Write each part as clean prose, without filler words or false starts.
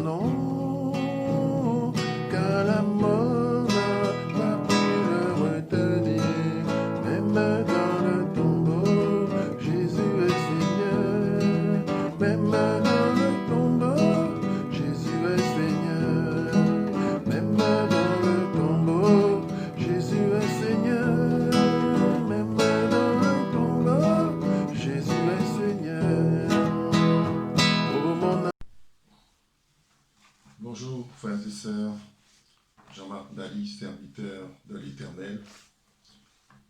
nom, car la mort n'a pas pu le retenir. Même dans le tombeau, Jésus est Seigneur. Même dans le tombeau, Jésus est Seigneur. Même dans le tombeau, Jésus est Seigneur. Même dans le tombeau, Jésus est Seigneur. Oh mon... Bonjour frères et sœurs, Jean-Marc Dali, serviteur de l'Éternel.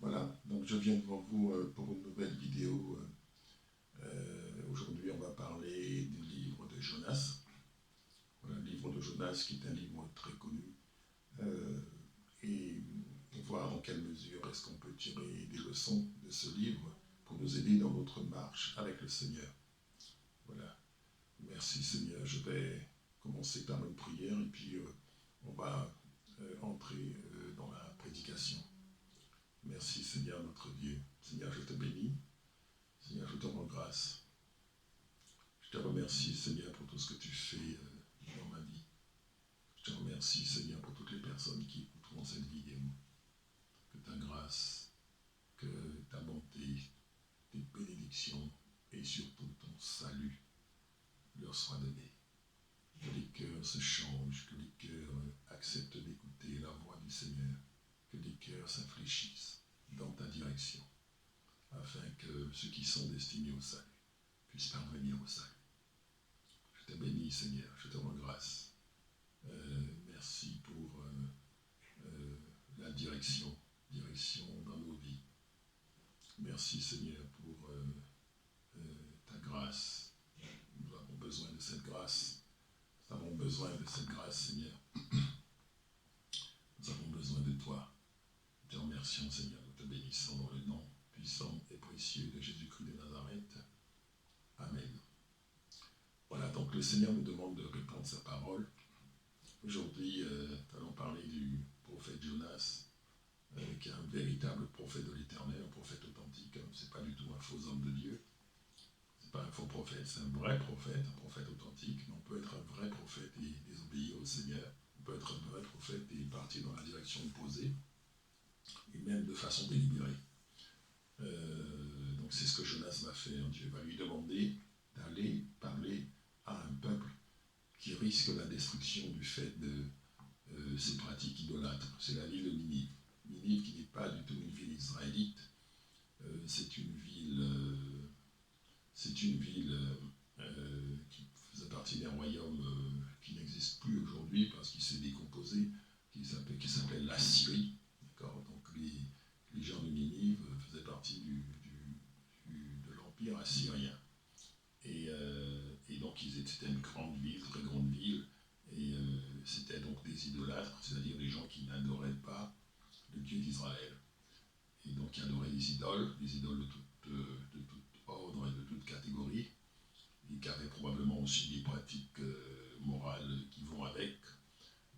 Voilà, donc je viens devant vous pour une nouvelle vidéo. Aujourd'hui on va parler du livre de Jonas. Voilà, le livre de Jonas qui est un livre très connu. Et voir en quelle mesure est-ce qu'on peut tirer des leçons de ce livre pour nous aider dans notre marche avec le Seigneur. Voilà, merci Seigneur, je vais commencer par une prière et puis on va entrer dans la prédication. Merci Seigneur notre Dieu. Seigneur, je te bénis. Seigneur, je te rends grâce. Je te remercie Seigneur pour tout ce que tu fais dans ma vie. Je te remercie Seigneur pour toutes les personnes qui écouteront cette vidéo. Que ta grâce, que ta bonté, tes bénédictions et surtout ton salut leur soient donnés. Que les cœurs se changent, que les cœurs acceptent d'écouter la voix du Seigneur, que les cœurs s'infléchissent dans ta direction, afin que ceux qui sont destinés au salut puissent parvenir au salut. Je te bénis Seigneur, je te rends grâce. Merci pour la direction dans nos vies. Merci Seigneur pour ta grâce. Nous avons besoin de cette grâce. Nous avons besoin de cette grâce, Seigneur. Nous avons besoin de toi. Nous te remercions, Seigneur. Nous te bénissons dans le nom puissant et précieux de Jésus-Christ de Nazareth. Amen. Voilà, donc le Seigneur nous demande de répondre sa parole. Aujourd'hui, nous allons parler du prophète Jonas, qui est un véritable prophète de l'Éternel, un prophète authentique. Ce n'est pas du tout un faux homme de Dieu. Ce n'est pas un faux prophète, c'est un vrai prophète, un prophète authentique. Mais on peut être un vrai prophète et désobéir au Seigneur. On peut être un vrai prophète et partir dans la direction opposée, et même de façon délibérée. Donc c'est ce que Jonas va faire. Dieu va lui demander d'aller parler à un peuple qui risque la destruction du fait de ces pratiques idolâtres. C'est la ville de Ninive. Ninive qui n'est pas du tout une ville israélite. C'est une ville qui faisait partie d'un royaume qui n'existe plus aujourd'hui parce qu'il s'est décomposé, qui s'appelle la Syrie. D'accord. Donc les gens de Ninive faisaient partie de l'empire assyrien. Et donc c'était une grande ville, très grande ville, et c'était donc des idolâtres, c'est-à-dire des gens qui n'adoraient pas le Dieu d'Israël. Et donc qui adoraient des idoles de tout ordre et de toute catégorie, et qui avaient probablement aussi des pratiques morales qui vont avec.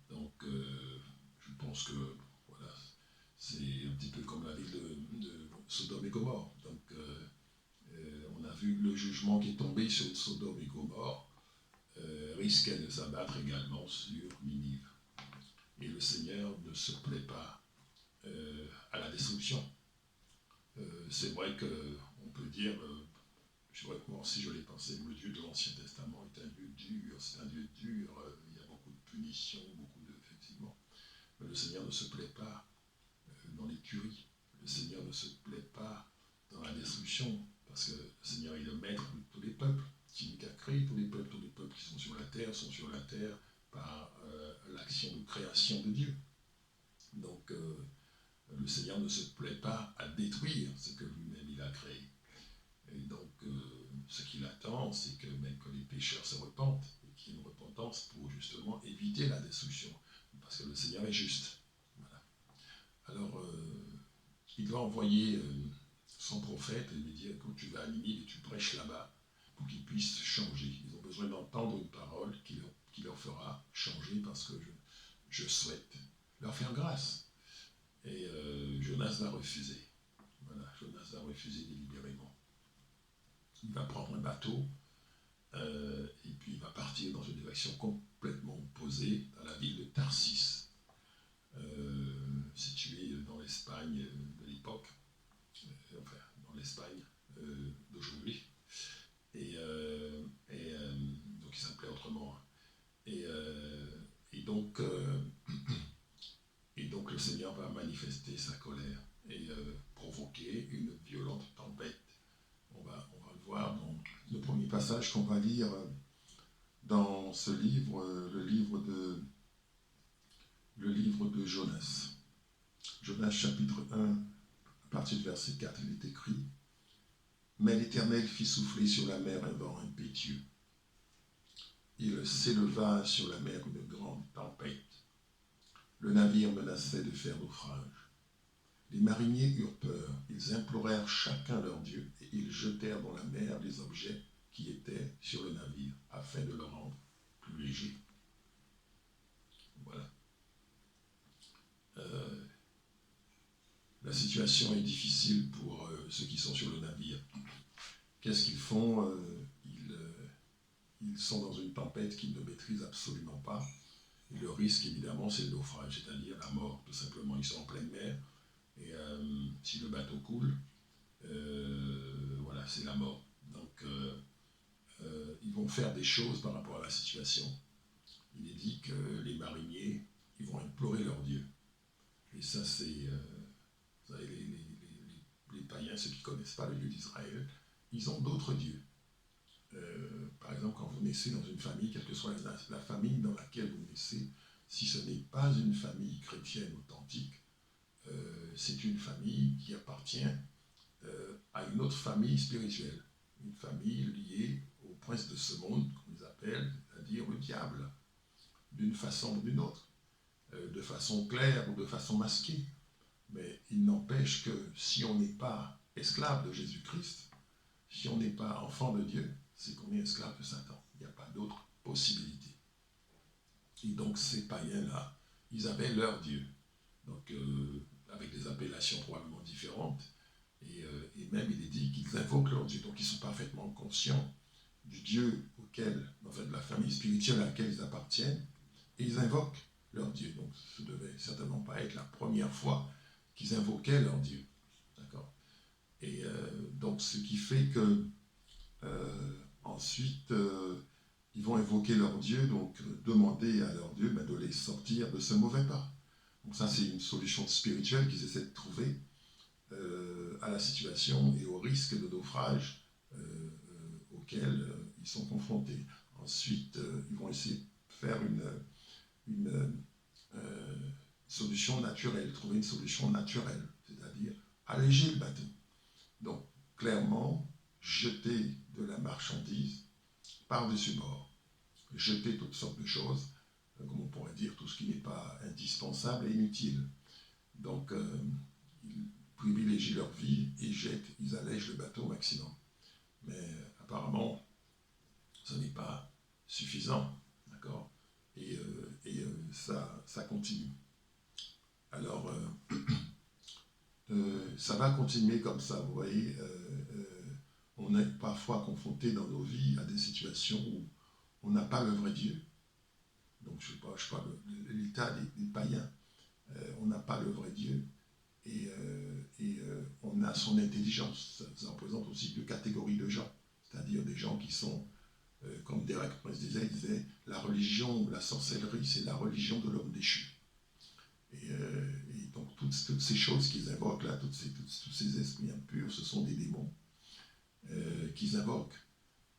Donc je pense que voilà, c'est un petit peu comme la ville de Sodome et Gomorrhe. Donc on a vu le jugement qui est tombé sur Sodome et Gomorrhe risquait de s'abattre également sur Ninive. Et le Seigneur ne se plaît pas à la destruction. C'est vrai qu'on peut dire, je vois que moi aussi je l'ai pensé, le Dieu de l'Ancien Testament est un Dieu dur, c'est un Dieu dur, il y a beaucoup de punitions, effectivement. Mais le Seigneur ne se plaît pas dans les tueries. Le Seigneur ne se plaît pas dans la destruction, parce que le Seigneur est le maître de tous les peuples. C'est lui qui a créé tous les peuples qui sont sur la terre par l'action de création de Dieu. Donc le Seigneur ne se plaît pas à détruire ce que lui-même il a créé. Et donc ce qu'il attend, c'est que même que les pécheurs se repentent, et qu'il y ait une repentance pour justement éviter la destruction, parce que le Seigneur est juste. Voilà. Alors il doit envoyer son prophète et lui dire que tu vas à Ninive et tu prêches là-bas pour qu'ils puissent changer. Ils ont besoin d'entendre une parole qui leur fera changer, parce que je souhaite leur faire grâce. Et Jonas va refuser. Voilà, Jonas va refuser délibérément. Il va prendre un bateau et puis il va partir dans une direction complètement opposé à la ville de Tarsis, située dans l'Espagne de l'époque, enfin dans l'Espagne d'aujourd'hui, et donc il s'appelait autrement. Et donc le Seigneur va manifester sa colère et provoquer une violente tempête. On va le voir dans le premier passage qu'on va lire dans ce livre, le livre de Jonas. Jonas chapitre 1, à partir du verset 4, il est écrit « Mais l'Éternel fit souffler sur la mer un vent impétueux. Il s'éleva sur la mer une grande tempête. Le navire menaçait de faire naufrage. Les mariniers eurent peur, ils implorèrent chacun leur Dieu, et ils jetèrent dans la mer les objets qui étaient sur le navire, afin de le rendre plus léger. » Voilà. La situation est difficile pour ceux qui sont sur le navire. Qu'est-ce qu'ils font? Ils sont dans une tempête qu'ils ne maîtrisent absolument pas. Et le risque, évidemment, c'est le naufrage, c'est-à-dire la mort, tout simplement. Ils sont en pleine mer, et si le bateau coule, voilà, c'est la mort. Donc, ils vont faire des choses par rapport à la situation. Il est dit que les mariniers, ils vont implorer leur Dieu. Et ça, c'est... vous savez, les païens, ceux qui ne connaissent pas le Dieu d'Israël, ils ont d'autres dieux. Par exemple, quand vous naissez dans une famille, quelle que soit la famille dans laquelle vous naissez, si ce n'est pas une famille chrétienne authentique, c'est une famille qui appartient à une autre famille spirituelle, une famille liée au prince de ce monde, qu'on les appelle, c'est-à-dire le diable, d'une façon ou d'une autre, de façon claire ou de façon masquée. Mais il n'empêche que si on n'est pas esclave de Jésus-Christ, si on n'est pas enfant de Dieu, c'est qu'on est esclave de Satan. Il n'y a pas d'autre possibilité. Et donc ces païens-là, ils avaient leur Dieu. Donc avec des appellations probablement différentes. Et même il est dit qu'ils invoquent leur Dieu. Donc ils sont parfaitement conscients du Dieu auquel, en fait, de la famille spirituelle à laquelle ils appartiennent. Et ils invoquent leur Dieu. Donc ce ne devait certainement pas être la première fois qu'ils invoquaient leur Dieu. D'accord? Et donc ce qui fait que ensuite ils vont invoquer leur Dieu, donc demander à leur Dieu de les sortir de ce mauvais pas. Donc ça c'est une solution spirituelle qu'ils essaient de trouver à la situation et au risque de naufrage auquel ils sont confrontés. Ensuite ils vont essayer de faire une solution naturelle, trouver une solution naturelle, c'est-à-dire alléger le bateau. Donc, clairement, jeter de la marchandise par-dessus bord, jeter toutes sortes de choses, comme on pourrait dire, tout ce qui n'est pas indispensable et inutile. Donc, ils privilégient leur vie et jettent, ils allègent le bateau au maximum. Mais apparemment, ce n'est pas suffisant, d'accord? Et ça continue. Alors, ça va continuer comme ça, vous voyez. On est parfois confronté dans nos vies à des situations où on n'a pas le vrai Dieu. Donc, je parle de l'état des païens. On n'a pas le vrai Dieu et on a son intelligence. Ça représente aussi deux catégories de gens, c'est-à-dire des gens qui sont, comme Derek Prince disait, il disait, la religion, la sorcellerie, c'est la religion de l'homme déchu. Et donc toutes ces choses qu'ils invoquent là, tous ces esprits impurs, ce sont des démons qu'ils invoquent.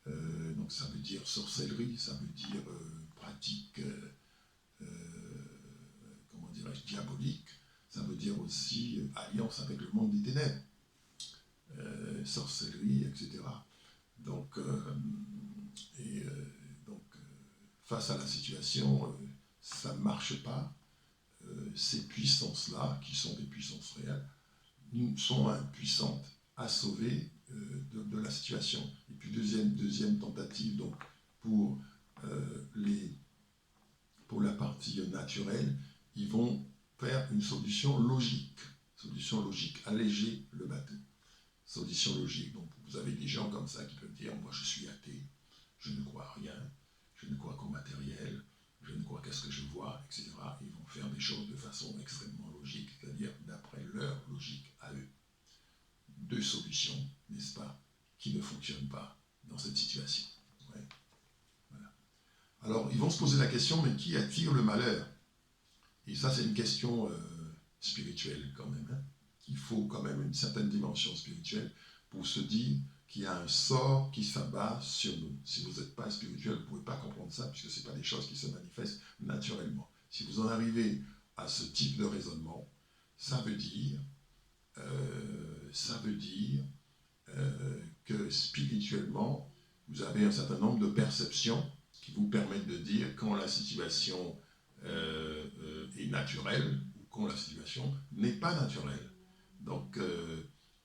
Donc ça veut dire sorcellerie, ça veut dire pratique, comment dirais-je, diabolique, ça veut dire aussi alliance avec le monde des ténèbres, sorcellerie, etc. Donc, face à la situation, ça ne marche pas. Ces puissances-là, qui sont des puissances réelles, sont impuissantes à sauver de la situation. Et puis deuxième tentative, donc pour la partie naturelle, ils vont faire une solution logique, alléger le bateau. Solution logique. Donc vous avez des gens comme ça qui peuvent dire, moi je suis athée, je ne crois à rien, je ne crois qu'au matériel, je ne crois qu'à ce que je vois, etc. Ils vont faire des choses de façon extrêmement logique, c'est-à-dire d'après leur logique à eux. Deux solutions, n'est-ce pas, qui ne fonctionnent pas dans cette situation. Ouais. Voilà. Alors, ils vont se poser la question, mais qui attire le malheur? Et ça, c'est une question spirituelle quand même. Hein. Il faut quand même une certaine dimension spirituelle pour se dire qu'il y a un sort qui s'abat sur nous. Si vous n'êtes pas spirituel, vous ne pouvez pas comprendre ça, puisque ce n'est pas des choses qui se manifestent naturellement. Si vous en arrivez à ce type de raisonnement, ça veut dire que spirituellement, vous avez un certain nombre de perceptions qui vous permettent de dire quand la situation est naturelle ou quand la situation n'est pas naturelle. Donc,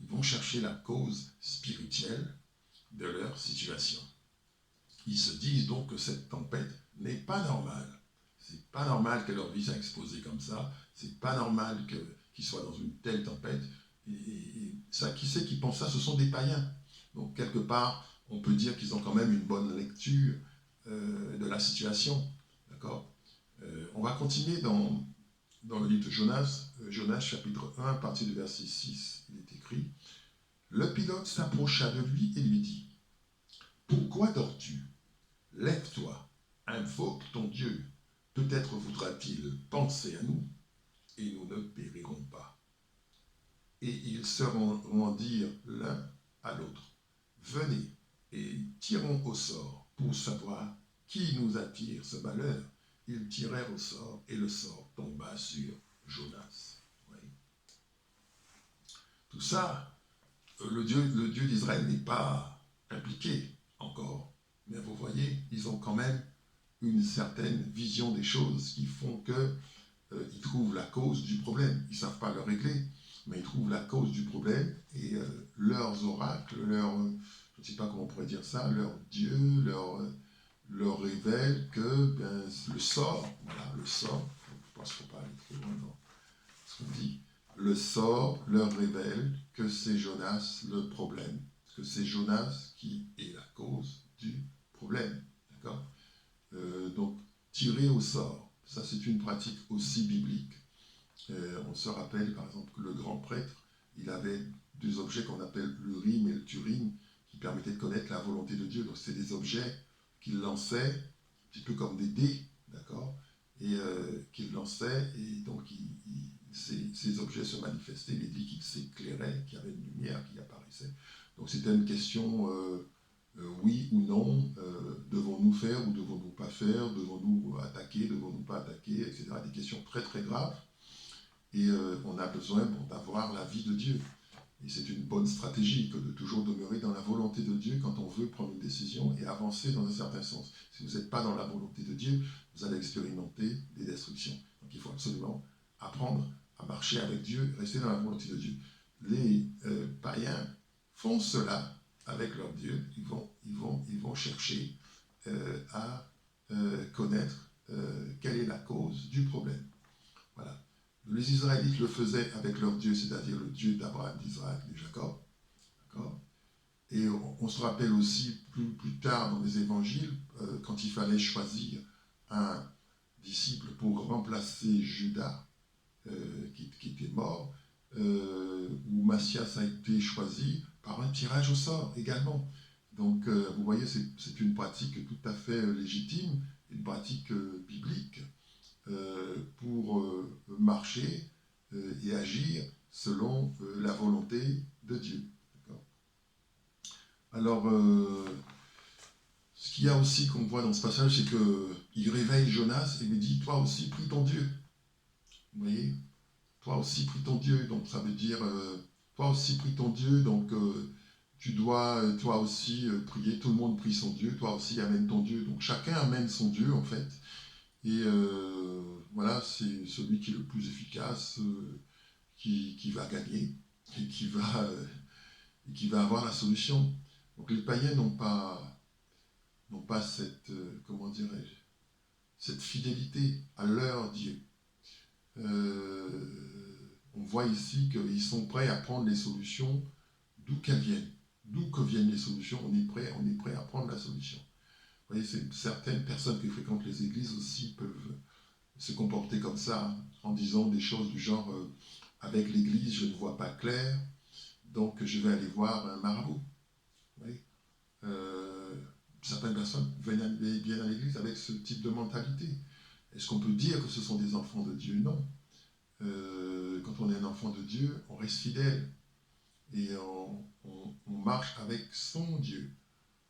ils vont chercher la cause spirituelle de leur situation. Ils se disent donc que cette tempête n'est pas normale. C'est pas normal que leur vie soit exposée comme ça. C'est pas normal qu'ils soient dans une telle tempête. Et ça, qui c'est qui pense ça? Ce sont des païens. Donc, quelque part, on peut dire qu'ils ont quand même une bonne lecture de la situation. D'accord? On va continuer dans le livre de Jonas, Jonas chapitre 1, à partir du verset 6, il est écrit « Le pilote s'approcha de lui et lui dit « Pourquoi dors-tu? Lève-toi, invoque ton Dieu. Peut-être voudra-t-il penser à nous, et nous ne périrons pas. » Et ils se rendirent l'un à l'autre. « Venez, et tirons au sort pour savoir qui nous attire ce malheur. » Ils tirèrent au sort, et le sort tomba sur Jonas. Oui. Tout ça, le Dieu d'Israël n'est pas impliqué encore. Mais vous voyez, ils ont quand même une certaine vision des choses qui font qu'ils trouvent la cause du problème. Ils ne savent pas le régler, mais ils trouvent la cause du problème et leurs oracles, je ne sais pas comment on pourrait dire ça, leur Dieu, leur révèle que le sort, voilà, le sort, je pense qu'il ne faut pas aller trop loin dans ce qu'on dit, le sort leur révèle que c'est Jonas le problème, que c'est Jonas qui est la cause du problème. D'accord ? Donc, tirer au sort, ça c'est une pratique aussi biblique. On se rappelle par exemple que le grand prêtre, il avait deux objets qu'on appelle l'urim et le turim, qui permettaient de connaître la volonté de Dieu. Donc, c'est des objets qu'il lançait, un petit peu comme des dés, d'accord, et qu'il lançait, et donc ces objets se manifestaient, les liquides s'éclairaient, qu'il y avait une lumière qui apparaissait. Donc c'était une question, oui ou non, devons-nous faire ou devons-nous pas faire, devons-nous attaquer, devons-nous pas attaquer, etc. Des questions très très graves, et on a besoin d'avoir la vie de Dieu. Et c'est une bonne stratégie que de toujours demeurer dans la volonté de Dieu quand on veut prendre une décision et avancer dans un certain sens. Si vous n'êtes pas dans la volonté de Dieu, vous allez expérimenter des destructions. Donc il faut absolument apprendre à marcher avec Dieu, rester dans la volonté de Dieu. Les païens font cela avec leur Dieu. Ils vont chercher à connaître quelle est la cause du problème. Voilà. Les Israélites le faisaient avec leur Dieu, c'est-à-dire le Dieu d'Abraham, d'Isaac, de Jacob. D'accord ? Et on se rappelle aussi plus tard dans les évangiles, quand il fallait choisir un disciple pour remplacer Judas, qui était mort, où Matthias a été choisi par un tirage au sort également. Donc vous voyez, c'est une pratique tout à fait légitime, une pratique biblique, pour marcher et agir selon la volonté de Dieu. Alors, ce qu'il y a aussi qu'on voit dans ce passage, c'est qu'il réveille Jonas et lui dit « Toi aussi, prie ton Dieu ». Vous voyez ? Toi aussi, prie ton Dieu. Donc, ça veut dire « Toi aussi, prie ton Dieu ». Donc, tu dois, toi aussi, prier. Tout le monde prie son Dieu. Toi aussi, amène ton Dieu. Donc, chacun amène son Dieu, en fait. Et voilà, c'est celui qui est le plus efficace, qui va gagner et qui va avoir la solution. Donc les païens n'ont pas cette, comment dirais-je, cette fidélité à leur Dieu. On voit ici qu'ils sont prêts à prendre les solutions d'où qu'elles viennent. D'où que viennent les solutions, on est prêt à prendre la solution. Vous voyez, certaines personnes qui fréquentent les églises aussi peuvent se comporter comme ça, en disant des choses du genre avec l'église, je ne vois pas clair, donc je vais aller voir un marabout. Vous voyez, certaines personnes viennent à l'église avec ce type de mentalité. Est-ce qu'on peut dire que ce sont des enfants de Dieu? Non. Quand on est un enfant de Dieu, on reste fidèle et on marche avec son Dieu.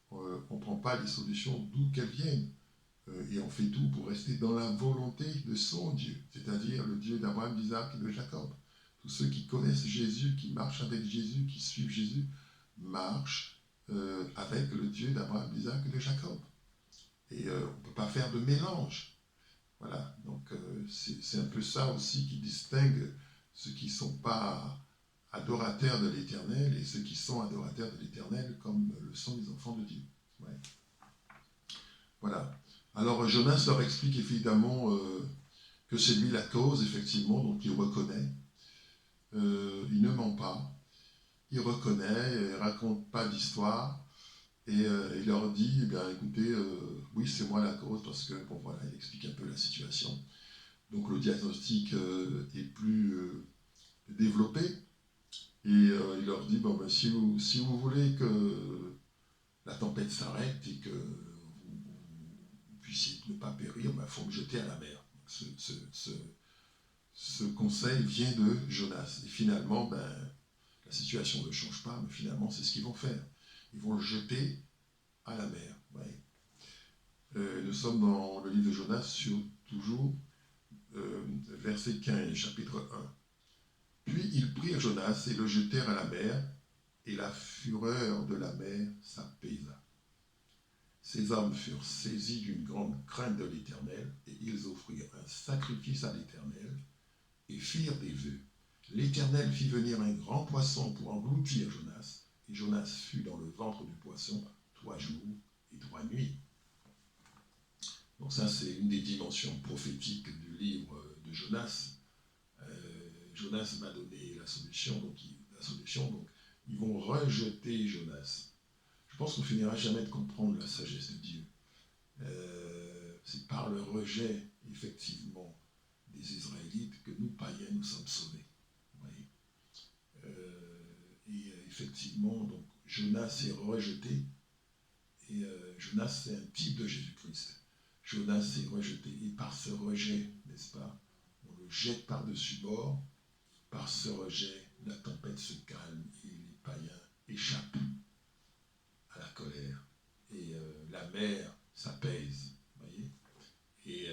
On ne prend pas les solutions d'où qu'elles viennent. Et on fait tout pour rester dans la volonté de son Dieu, c'est-à-dire le Dieu d'Abraham, d'Isaac et de Jacob. Tous ceux qui connaissent Jésus, qui marchent avec Jésus, qui suivent Jésus, marchent avec le Dieu d'Abraham, d'Isaac et de Jacob. Et on ne peut pas faire de mélange. Voilà, donc c'est un peu ça aussi qui distingue ceux qui ne sont pas adorateurs de l'Éternel et ceux qui sont adorateurs de l'Éternel comme le sont les enfants de Dieu. Ouais. Voilà. Alors Jonas leur explique évidemment que c'est lui la cause, effectivement, donc il reconnaît. Il ne ment pas. Il reconnaît, il ne raconte pas d'histoire. Et il leur dit, eh bien, écoutez, oui, c'est moi la cause, parce que, bon, voilà, il explique un peu la situation. Donc le diagnostic est plus développé. Et il leur dit, bon, ben, si vous voulez que la tempête s'arrête et que vous puissiez ne pas périr, il faut me jeter à la mer. Ce conseil vient de Jonas. Et finalement, la situation ne change pas, mais finalement, c'est ce qu'ils vont faire. Ils vont le jeter à la mer. Ouais. Nous sommes dans le livre de Jonas sur toujours verset 15, chapitre 1. Puis ils prirent Jonas et le jetèrent à la mer, et la fureur de la mer s'apaisa. Ces hommes furent saisis d'une grande crainte de l'Éternel, et ils offrirent un sacrifice à l'Éternel, et firent des vœux. L'Éternel fit venir un grand poisson pour engloutir Jonas, et Jonas fut dans le ventre du poisson 3 jours et 3 nuits. Donc ça, c'est une des dimensions prophétiques du livre de Jonas. Jonas m'a donné la solution, donc ils vont rejeter Jonas. Je pense qu'on ne finira jamais de comprendre la sagesse de Dieu. C'est par le rejet, effectivement, des Israélites que nous, païens, nous sommes sauvés. Vous voyez, et effectivement, donc, Jonas est rejeté, et Jonas, c'est un type de Jésus-Christ. Jonas est rejeté, et par ce rejet, n'est-ce pas, on le jette par-dessus bord. Par ce rejet, la tempête se calme et les païens échappent à la colère. Et la mer s'apaise, voyez. Et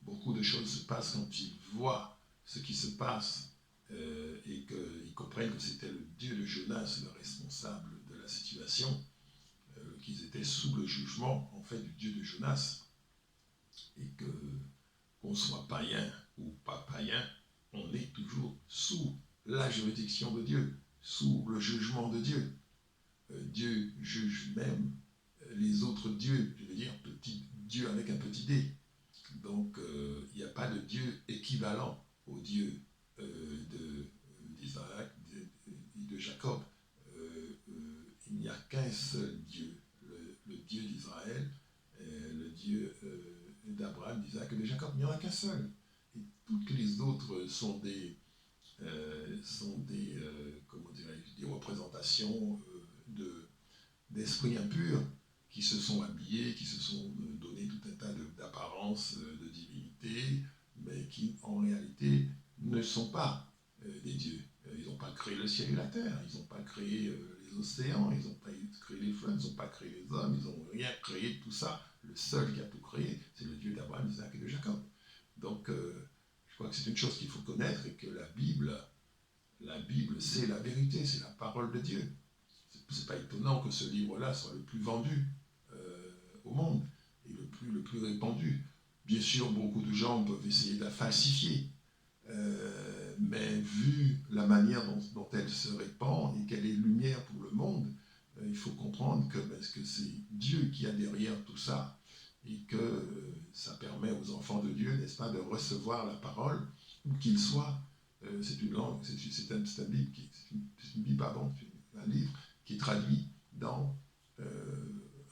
beaucoup de choses se passent quand ils voient ce qui se passe et qu'ils comprennent que c'était le Dieu de Jonas, le responsable de la situation, qu'ils étaient sous le jugement, en fait, du Dieu de Jonas. Et qu'on soit païen ou pas païen, on est toujours sous la juridiction de Dieu, sous le jugement de Dieu. Dieu juge même les autres dieux, je veux dire petit Dieu avec un petit d. Donc il n'y a pas de Dieu équivalent au Dieu d'Isaac et de Jacob. Il n'y a qu'un seul Dieu, le Dieu d'Israël, le Dieu d'Abraham, d'Isaac et de Jacob. Il n'y en a qu'un seul. Et toutes les autres sont des comment dirais-je, des représentations d'esprits impurs qui se sont habillés, qui se sont donné tout un tas d'apparences de divinité, mais qui en réalité ne sont pas des dieux. Ils n'ont pas créé le ciel et la terre, ils n'ont pas créé les océans, ils n'ont pas créé les fleuves, ils n'ont pas créé les hommes, ils n'ont rien créé de tout ça. Le seul qui a tout créé, c'est le Dieu d'Abraham, d'Isaac et de Jacob. Donc, je crois que c'est une chose qu'il faut connaître et que la Bible, c'est la vérité, c'est la parole de Dieu. C'est pas étonnant que ce livre-là soit le plus vendu au monde et le plus répandu. Bien sûr, beaucoup de gens peuvent essayer de la falsifier, mais vu la manière dont elle se répand et qu'elle est lumière pour le monde, il faut comprendre que c'est Dieu qui a derrière tout ça et que ça permet aux enfants de Dieu, n'est-ce pas, de recevoir la parole, où qu'ils soient. C'est une langue, c'est un livre, un livre qui est traduit dans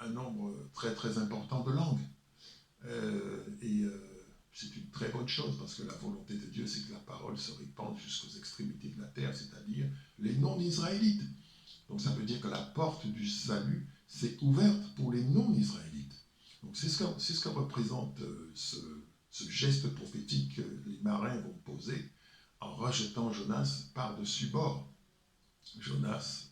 un nombre très très important de langues. C'est une très bonne chose, parce que la volonté de Dieu, c'est que la parole se répande jusqu'aux extrémités de la terre, c'est-à-dire les non-israélites. Donc ça veut dire que la porte du salut s'est ouverte pour les non-israélites. Donc c'est ce que représente ce geste prophétique que les marins vont poser en rejetant Jonas par-dessus bord. Jonas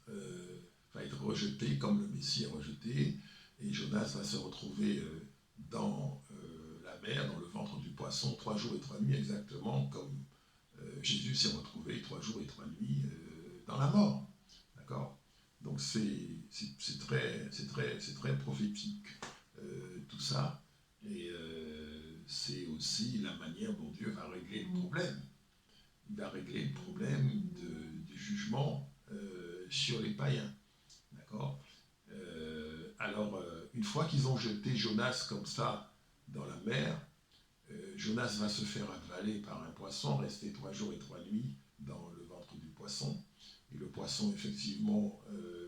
va être rejeté comme le Messie est rejeté, et Jonas va se retrouver dans la mer, dans le ventre du poisson, 3 jours et 3 nuits, exactement comme Jésus s'est retrouvé 3 jours et 3 nuits dans la mort. D'accord ? Donc c'est très prophétique, tout ça, et c'est aussi la manière dont Dieu va régler le problème. Il va régler le problème du jugement sur les païens. D'accord ? Alors, une fois qu'ils ont jeté Jonas comme ça dans la mer, Jonas va se faire avaler par un poisson, rester 3 jours et 3 nuits dans le ventre du poisson. Et le poisson, effectivement,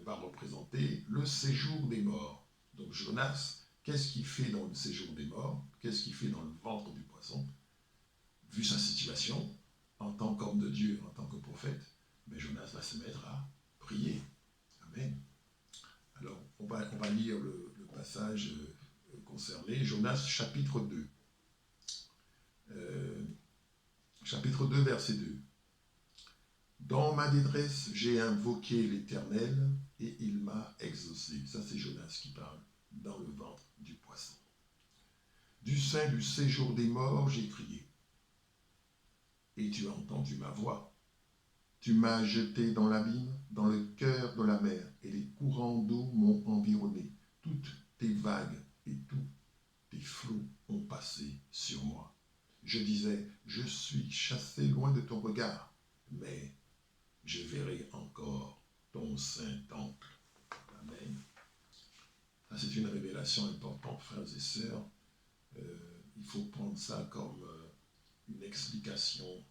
va représenter le séjour des morts. Donc Jonas, qu'est-ce qu'il fait dans le séjour des morts? Qu'est-ce qu'il fait dans le ventre du poisson? Vu sa situation, en tant qu'homme de Dieu, en tant que prophète, mais Jonas va se mettre à prier. Amen. Alors, on va lire le passage concerné, Jonas chapitre 2. Chapitre 2, verset 2. Dans ma détresse, j'ai invoqué l'Éternel et il m'a exaucé. Ça, c'est Jonas qui parle, dans le ventre du poisson. Du sein du séjour des morts, j'ai crié. Et tu as entendu ma voix. Tu m'as jeté dans l'abîme, dans le cœur de la mer, et les courants d'eau m'ont environné. Toutes tes vagues et tous tes flots ont passé sur moi. Je disais, je suis chassé loin de ton regard, mais je verrai encore ton saint temple. Amen. Ça, c'est une révélation importante, frères et sœurs. Il faut prendre ça comme une explication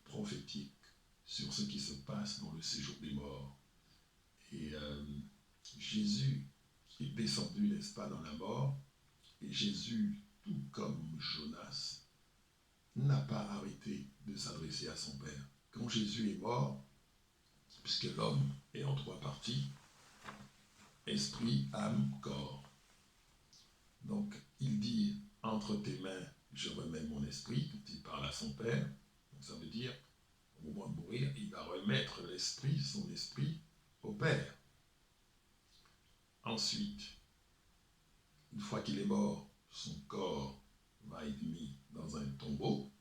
prophétique sur ce qui se passe dans le séjour des morts. Et Jésus est descendu, n'est-ce pas, dans la mort, et Jésus, tout comme Jonas, n'a pas arrêté de s'adresser à son Père. Quand Jésus est mort, puisque l'homme est en 3 parties, esprit, âme, corps. Donc, il dit, entre tes mains, je remets mon esprit, quand il parle à son Père. Donc, ça veut dire, au moment de mourir, il va remettre l'esprit, son esprit, au Père. Ensuite, une fois qu'il est mort, son corps va être mis dans un tombeau.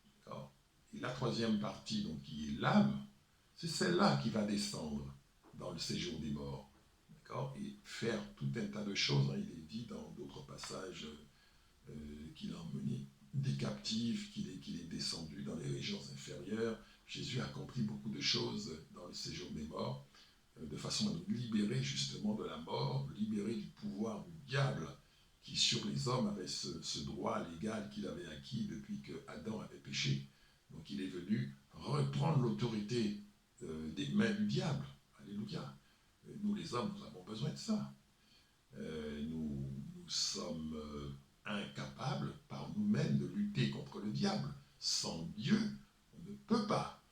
D'accord ? Et la 3e partie, donc, qui est l'âme, c'est celle-là qui va descendre dans le séjour des morts. D'accord ? Et faire tout un tas de choses. Hein. Il est dit dans d'autres passages qu'il a emmené des captifs, qu'il est descendu dans les régions inférieures. Jésus a accompli beaucoup de choses dans le séjour des morts, de façon à nous libérer justement de la mort, libérer du pouvoir du diable qui sur les hommes avait ce droit légal qu'il avait acquis depuis que Adam avait péché. Donc il est venu reprendre l'autorité des mains du diable. Alléluia. Nous les hommes, nous avons besoin de ça. Nous sommes incapables par nous-mêmes de lutter contre le diable. Sans Dieu, on ne peut pas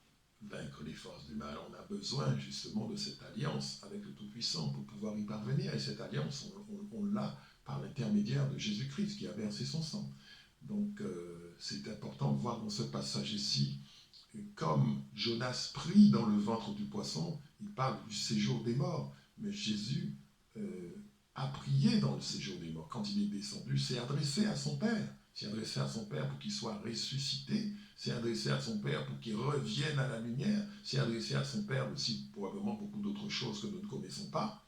vaincre les forces du mal. On a besoin justement de cette alliance avec le Tout-Puissant pour pouvoir y parvenir. Et cette alliance, on l'a par l'intermédiaire de Jésus-Christ qui a versé son sang. Donc c'est important de voir dans ce passage ici, comme Jonas prie dans le ventre du poisson, il parle du séjour des morts. Mais Jésus a prié dans le séjour des morts. Quand il est descendu, s'est adressé à son Père. S'est adressé à son Père pour qu'il soit ressuscité. S'est adressé à son Père pour qu'il revienne à la lumière. S'est adressé à son Père aussi, probablement beaucoup d'autres choses que nous ne connaissons pas.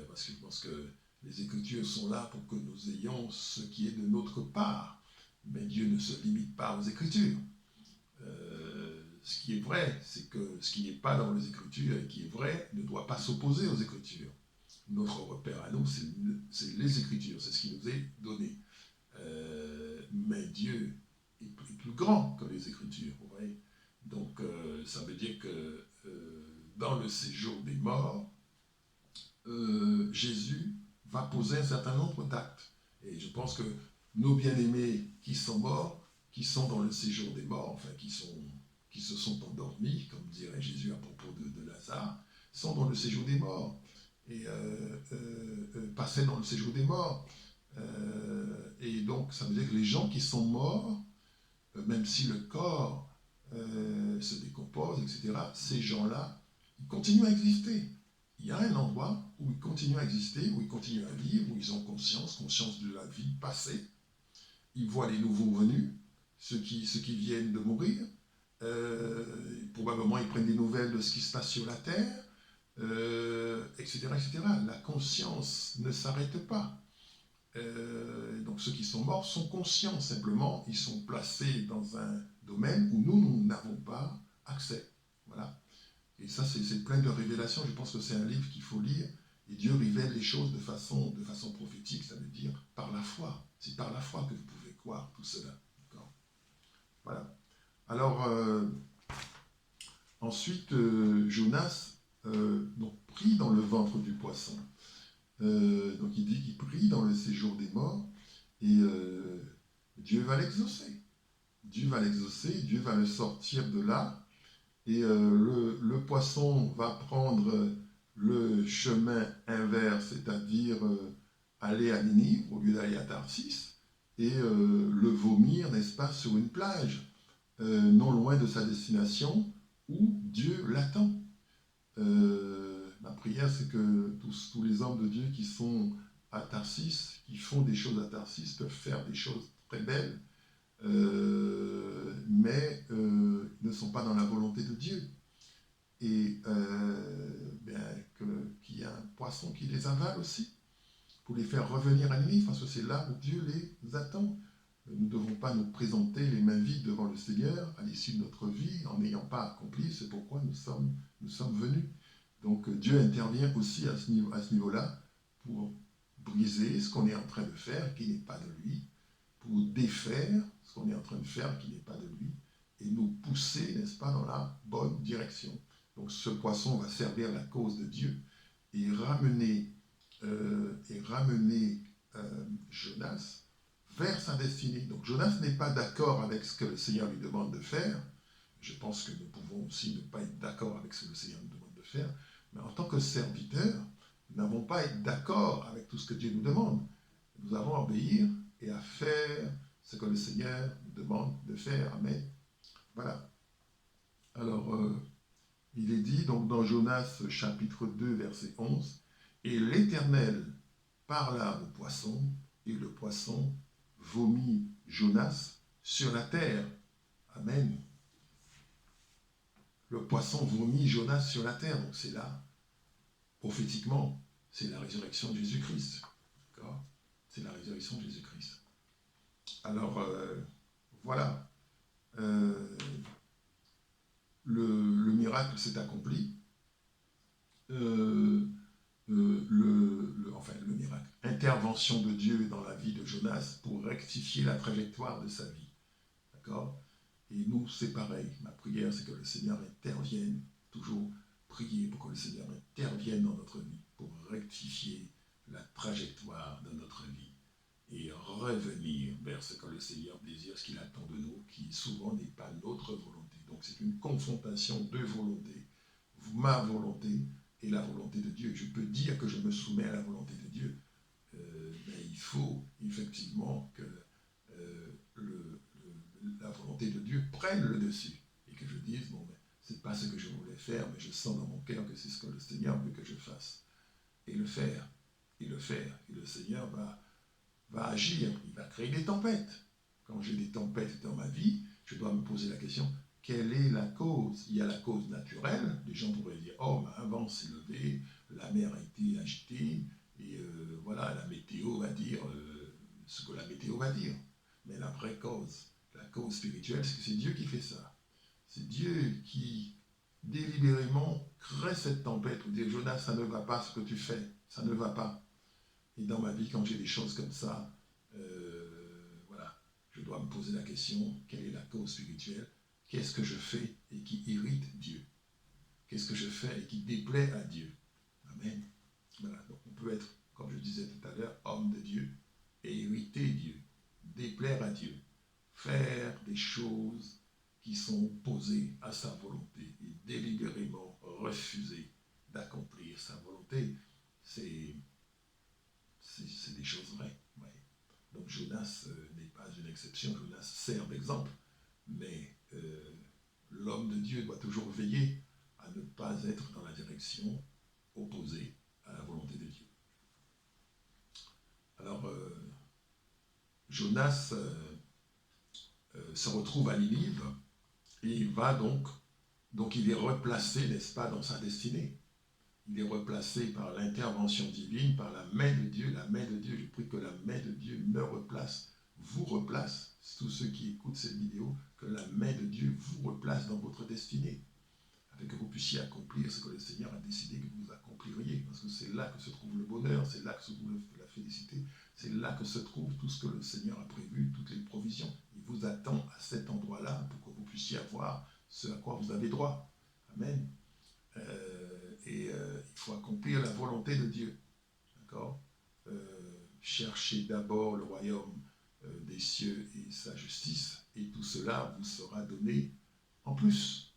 Parce que je pense que les Écritures sont là pour que nous ayons ce qui est de notre part. Mais Dieu ne se limite pas aux Écritures. Ce qui est vrai, c'est que ce qui n'est pas dans les Écritures et qui est vrai ne doit pas s'opposer aux Écritures. Notre repère à nous, c'est les Écritures, c'est ce qui nous est donné. Mais Dieu est plus grand que les Écritures, vous voyez. Donc, ça veut dire que dans le séjour des morts, Jésus va poser un certain nombre d'actes. Et je pense que nos bien-aimés qui sont morts, qui sont dans le séjour des morts, enfin qui se sont endormis, comme dirait Jésus à propos de Lazare, sont dans le séjour des morts. Et passaient dans le séjour des morts. Et donc ça veut dire que les gens qui sont morts, même si le corps se décompose, etc., ces gens-là, ils continuent à exister. Il y a un endroit où ils continuent à exister, où ils continuent à vivre, où ils ont conscience de la vie passée. Ils voient les nouveaux venus, ceux qui viennent de mourir. Probablement, ils prennent des nouvelles de ce qui se passe sur la terre, etc., etc. La conscience ne s'arrête pas. Donc ceux qui sont morts sont conscients, simplement, ils sont placés dans un domaine où nous n'avons pas accès. Voilà. Et ça, c'est plein de révélations. Je pense que c'est un livre qu'il faut lire. Et Dieu révèle les choses de façon prophétique, ça veut dire par la foi. C'est par la foi que vous pouvez croire tout cela. D'accord. Voilà. Alors, ensuite, Jonas donc, prit dans le ventre du poisson. Donc il dit qu'il prie dans le séjour des morts et Dieu va l'exaucer. Dieu va l'exaucer, Dieu va le sortir de là et le poisson va prendre le chemin inverse, c'est-à-dire aller à Ninive au lieu d'aller à Tarsis et le vomir, n'est-ce pas, sur une plage non loin de sa destination où Dieu l'attend. Ma prière, c'est que tous les hommes de Dieu qui sont à Tarsis, qui font des choses à Tarsis, peuvent faire des choses très belles, mais ne sont pas dans la volonté de Dieu. Et qu'il y a un poisson qui les avale aussi, pour les faire revenir à Ninive, parce que c'est là où Dieu les attend. Nous ne devons pas nous présenter les mains vides devant le Seigneur à l'issue de notre vie en n'ayant pas accompli ce pourquoi nous sommes venus. Donc Dieu intervient aussi à ce niveau-là pour briser ce qu'on est en train de faire qui n'est pas de lui, pour défaire ce qu'on est en train de faire qui n'est pas de lui, et nous pousser, n'est-ce pas, dans la bonne direction. Donc ce poisson va servir la cause de Dieu et ramener Jonas vers sa destinée. Donc Jonas n'est pas d'accord avec ce que le Seigneur lui demande de faire. Je pense que nous pouvons aussi ne pas être d'accord avec ce que le Seigneur nous demande de faire, mais en tant que serviteurs, nous n'avons pas à être d'accord avec tout ce que Dieu nous demande. Nous avons à obéir et à faire ce que le Seigneur nous demande de faire. Amen. Voilà. Alors, il est dit donc dans Jonas chapitre 2, verset 11, « Et l'Éternel parla au poisson, et le poisson vomit Jonas sur la terre. » Amen. Le poisson vomit Jonas sur la terre. Donc c'est là, prophétiquement, c'est la résurrection de Jésus-Christ. D'accord ? C'est la résurrection de Jésus-Christ. Alors, voilà. Le miracle s'est accompli. Le miracle. Intervention de Dieu dans la vie de Jonas pour rectifier la trajectoire de sa vie. D'accord ? Et nous, c'est pareil. Ma prière, c'est que le Seigneur intervienne, toujours prier pour que le Seigneur intervienne dans notre vie, pour rectifier la trajectoire de notre vie et revenir vers ce que le Seigneur désire, ce qu'il attend de nous, qui souvent n'est pas notre volonté. Donc c'est une confrontation de volontés. Ma volonté et la volonté de Dieu. Je peux dire que je me soumets à la volonté de Dieu, mais il faut effectivement que la volonté de Dieu prenne le dessus et que je dise, bon, ben, c'est pas ce que je voulais faire, mais je sens dans mon cœur que c'est ce que le Seigneur veut que je fasse. Et le faire, et le faire. Et le Seigneur va agir, il va créer des tempêtes. Quand j'ai des tempêtes dans ma vie, je dois me poser la question, quelle est la cause ? Il y a la cause naturelle, les gens pourraient dire, oh, un vent s'est levé, la mer a été agitée, et voilà, la météo va dire ce que la météo va dire. Mais la vraie cause, la cause spirituelle, c'est que c'est Dieu qui fait ça. C'est Dieu qui, délibérément, crée cette tempête pour dire, Jonas, ça ne va pas ce que tu fais, ça ne va pas. Et dans ma vie, quand j'ai des choses comme ça, voilà, je dois me poser la question, quelle est la cause spirituelle ? Qu'est-ce que je fais et qui irrite Dieu ? Qu'est-ce que je fais et qui déplaît à Dieu ? Amen. Voilà, donc on peut être comme je disais tout à l'heure, homme de Dieu, et hériter Dieu, déplaire à Dieu, faire des choses qui sont opposées à sa volonté et délibérément refuser d'accomplir sa volonté, c'est des choses vraies. Ouais. Donc Jonas n'est pas une exception, Jonas sert d'exemple, mais l'homme de Dieu doit toujours veiller à ne pas être dans la direction opposée à la volonté de Dieu. Alors, Jonas se retrouve à Ninive et il va donc il est replacé, n'est-ce pas, dans sa destinée. Il est replacé par l'intervention divine, par la main de Dieu. La main de Dieu, je prie que la main de Dieu me replace, vous replace, tous ceux qui écoutent cette vidéo, que la main de Dieu vous replace dans votre destinée, afin que vous puissiez accomplir ce que le Seigneur a décidé que vous accompliriez, parce que c'est là que se trouve le bonheur, c'est là que se trouve la félicité, c'est là que se trouve tout ce que le Seigneur a prévu, toutes les provisions. Il vous attend à cet endroit-là pour que vous puissiez avoir ce à quoi vous avez droit. Amen. Il faut accomplir la volonté de Dieu. D'accord. Cherchez d'abord le royaume des cieux et sa justice, et tout cela vous sera donné en plus.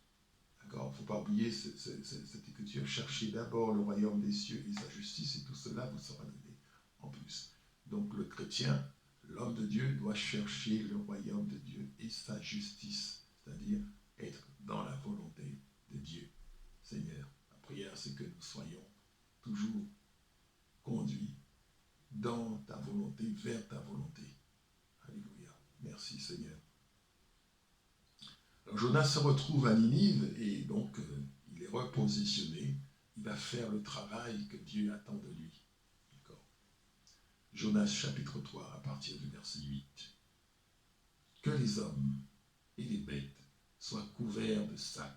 D'accord. Il ne faut pas oublier cette écriture. Cherchez d'abord le royaume des cieux et sa justice, et tout cela vous sera donné en plus. Donc le chrétien, l'homme de Dieu, doit chercher le royaume de Dieu et sa justice, c'est-à-dire être dans la volonté de Dieu. Seigneur, la prière, c'est que nous soyons toujours conduits dans ta volonté, vers ta volonté. Alléluia. Merci Seigneur. Alors Jonas se retrouve à Ninive et donc il est repositionné. Il va faire le travail que Dieu attend de lui. D'accord. Jonas chapitre 3 à partir du verset 8. Que les hommes et les bêtes soient couverts de sacs,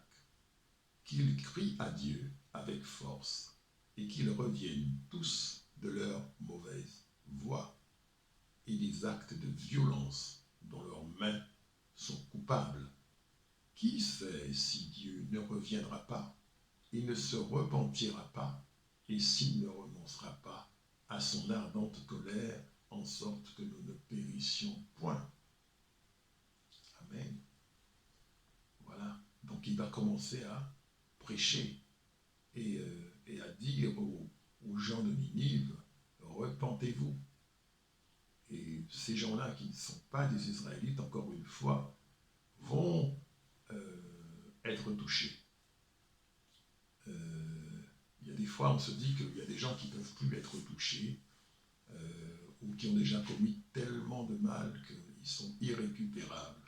qu'ils crient à Dieu avec force et qu'ils reviennent tous de leur mauvaise voie et des actes de violence dont leurs mains sont coupables. Qui sait si Dieu ne reviendra pas et ne se repentira pas, et s'il ne renoncera pas à son ardente colère, en sorte que nous ne périssions point. Amen. Voilà. Donc il va commencer à prêcher et à dire aux gens de Ninive, repentez-vous. Et ces gens-là qui ne sont pas des Israélites, encore une fois, vont être touchés. Il y a des fois, on se dit qu'il y a des gens qui ne peuvent plus être touchés ou qui ont déjà commis tellement de mal qu'ils sont irrécupérables.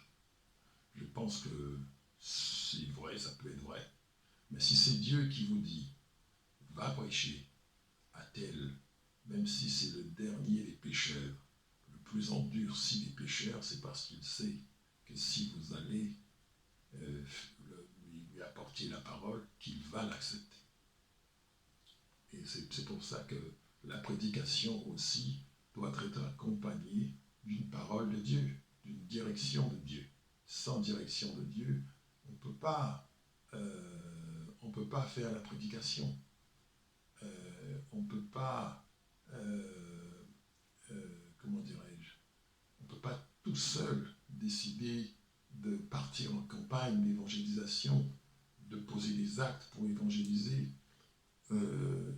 Je pense que c'est vrai, ça peut être vrai. Mais si c'est Dieu qui vous dit, va prêcher à tel, même si c'est le dernier des pécheurs, le plus endurci des pécheurs, c'est parce qu'il sait que si vous allez lui apporter la parole, qu'il va l'accepter. Et c'est pour ça que la prédication aussi doit être accompagnée d'une parole de Dieu, d'une direction de Dieu. Sans direction de Dieu, on ne peut pas faire la prédication. On ne peut pas, comment dirais-je, on ne peut pas tout seul décider de partir en campagne d'évangélisation, de poser des actes pour évangéliser.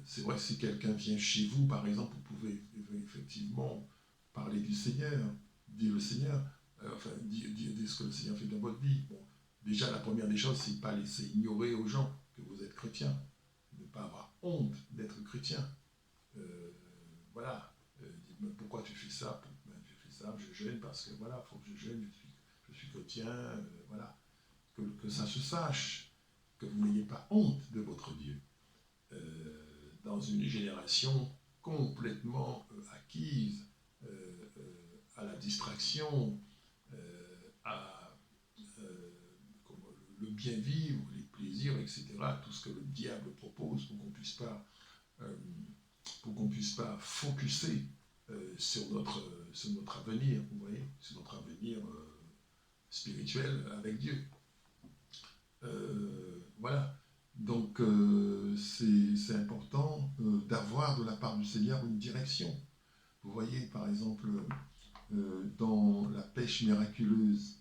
C'est vrai que si quelqu'un vient chez vous, par exemple, vous pouvez effectivement parler du Seigneur, dire le Seigneur, dire ce que le Seigneur fait dans votre vie. Bon, déjà, la première des choses, c'est ne pas laisser ignorer aux gens que vous êtes chrétien, ne pas avoir honte d'être chrétien. Voilà. Pourquoi tu fais ça? Je fais ça, je jeûne parce que voilà, il faut que je jeûne, je suis chrétien, voilà. Que ça se sache, que vous n'ayez pas honte de votre Dieu. Dans une génération complètement acquise à la distraction, à le bien vivre, les plaisirs, etc., tout ce que le diable propose pour qu'on ne puisse pas focuser sur notre avenir, vous voyez, sur notre avenir spirituel avec Dieu. Voilà. Donc c'est important d'avoir de la part du Seigneur une direction. exemple, dans la pêche miraculeuse,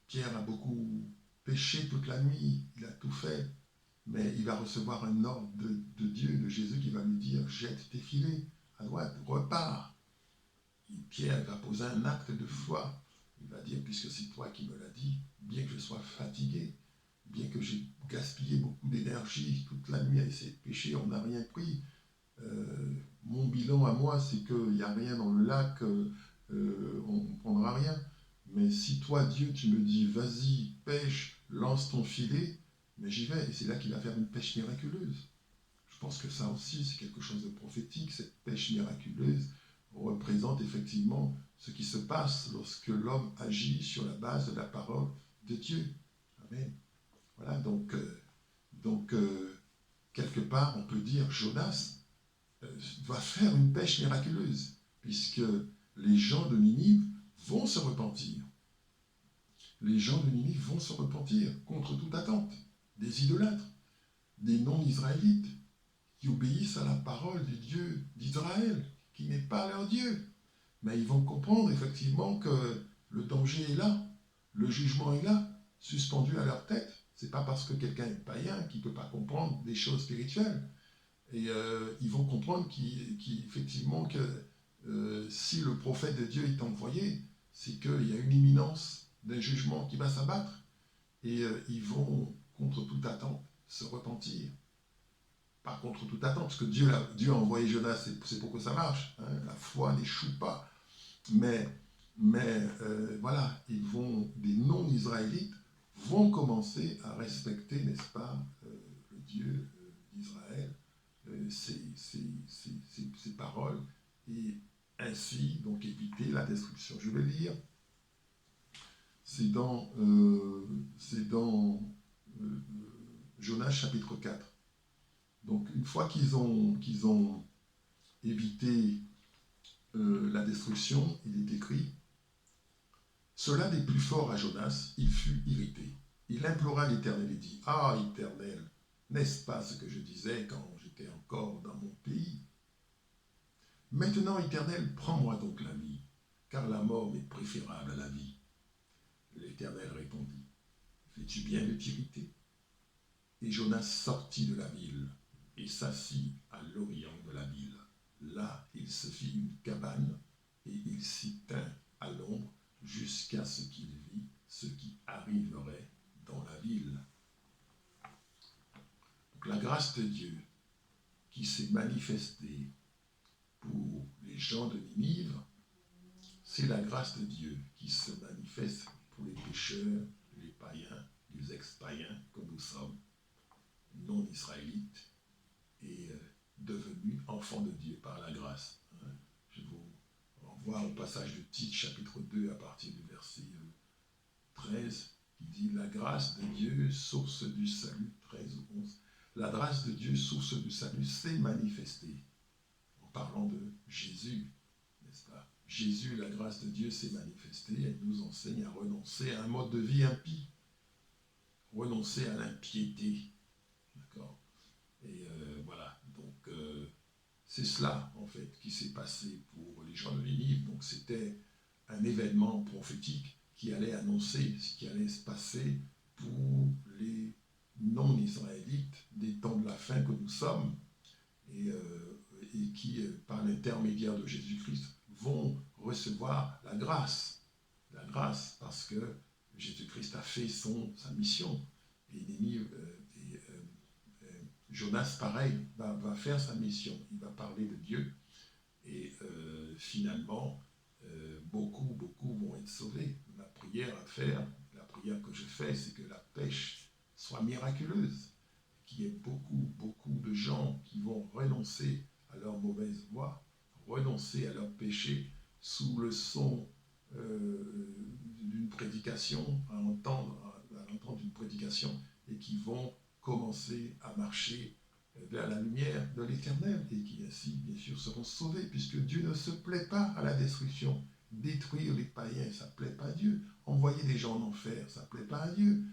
Pierre a beaucoup pêché toute la nuit, il a tout fait, mais il va recevoir un ordre de Dieu, de Jésus, qui va lui dire, jette tes filets à droite, repars. Et Pierre va poser un acte de foi. Il va dire, puisque c'est toi qui me l'as dit, bien que je sois fatigué, bien que j'ai gaspillé beaucoup d'énergie toute la nuit à essayer de pêcher, on n'a rien pris. Mon bilan à moi, c'est qu'il n'y a rien dans le lac, on ne prendra rien. Mais si toi, Dieu, tu me dis, vas-y, pêche, lance ton filet, mais j'y vais. Et c'est là qu'il va faire une pêche miraculeuse. Je pense que ça aussi, c'est quelque chose de prophétique. Cette pêche miraculeuse représente effectivement ce qui se passe lorsque l'homme agit sur la base de la parole de Dieu. Amen. Voilà, donc quelque part, on peut dire, Jonas va faire une pêche miraculeuse, puisque les gens de Ninive vont se repentir. Les gens de Ninive vont se repentir contre toute attente, des idolâtres, des non-israélites, qui obéissent à la parole du Dieu d'Israël, qui n'est pas leur Dieu. Mais ils vont comprendre effectivement que le danger est là, le jugement est là, suspendu à leur tête. C'est pas parce que quelqu'un est païen qu'il ne peut pas comprendre des choses spirituelles. Et ils vont comprendre qu'effectivement, si le prophète de Dieu est envoyé, c'est qu'il y a une imminence d'un jugement qui va s'abattre. Et ils vont, contre toute attente, se repentir. Pas contre toute attente, parce que Dieu a envoyé Jonas, c'est pour que ça marche. Hein, la foi n'échoue pas. Mais voilà, des non-israélites vont commencer à respecter, n'est-ce pas, le Dieu d'Israël, ses paroles, et ainsi donc éviter la destruction. Je vais lire, c'est dans Jonas chapitre 4. Donc une fois qu'ils ont évité la destruction, il est écrit, cela n'est plus fort à Jonas, il fut irrité. Il implora l'Éternel et dit, ah Éternel, n'est-ce pas ce que je disais quand j'étais encore dans mon pays? Maintenant, Éternel, prends-moi donc la vie, car la mort m'est préférable à la vie. L'Éternel répondit, fais-tu bien de t'irriter? Et Jonas sortit de la ville et s'assit à l'orient de la ville. Là, il se fit une cabane et il s'y tint à l'ombre jusqu'à ce qu'il vit ce qui arriverait dans la ville. Donc, la grâce de Dieu qui s'est manifestée pour les gens de Ninive, c'est la grâce de Dieu qui se manifeste pour les pécheurs, les païens, les ex-païens que nous sommes, non-israélites, et devenus enfants de Dieu par la grâce. Je vous renvoie au passage de Tite, chapitre 2, à partir du verset 13, qui dit « La grâce de Dieu, source du salut », 13 ou 11, la grâce de Dieu, source du salut, s'est manifestée en parlant de Jésus, n'est-ce pas? Jésus, la grâce de Dieu s'est manifestée, elle nous enseigne à renoncer à un mode de vie impie, renoncer à l'impiété, d'accord? Et voilà, donc c'est cela en fait qui s'est passé pour les gens de Ninive. Donc c'était un événement prophétique qui allait annoncer ce qui allait se passer pour les non-israélites des temps de la fin que nous sommes, et qui, par l'intermédiaire de Jésus-Christ, vont recevoir la grâce parce que Jésus-Christ a fait sa mission. Et Ninive, Jonas, pareil, va faire sa mission. Il va parler de Dieu. Et finalement, beaucoup vont être sauvés. La prière à faire, la prière que je fais, c'est que la pêche soit miraculeuse. Qu'il y ait beaucoup de gens qui vont renoncer à leur mauvaise voie, renoncer à leur péché sous le son d'une prédication, à entendre une prédication, et qui vont commencer à marcher vers la lumière de l'Éternel, et qui ainsi, bien sûr, seront sauvés, puisque Dieu ne se plaît pas à la destruction. Détruire les païens, ça ne plaît pas à Dieu. Envoyer des gens en enfer, ça ne plaît pas à Dieu.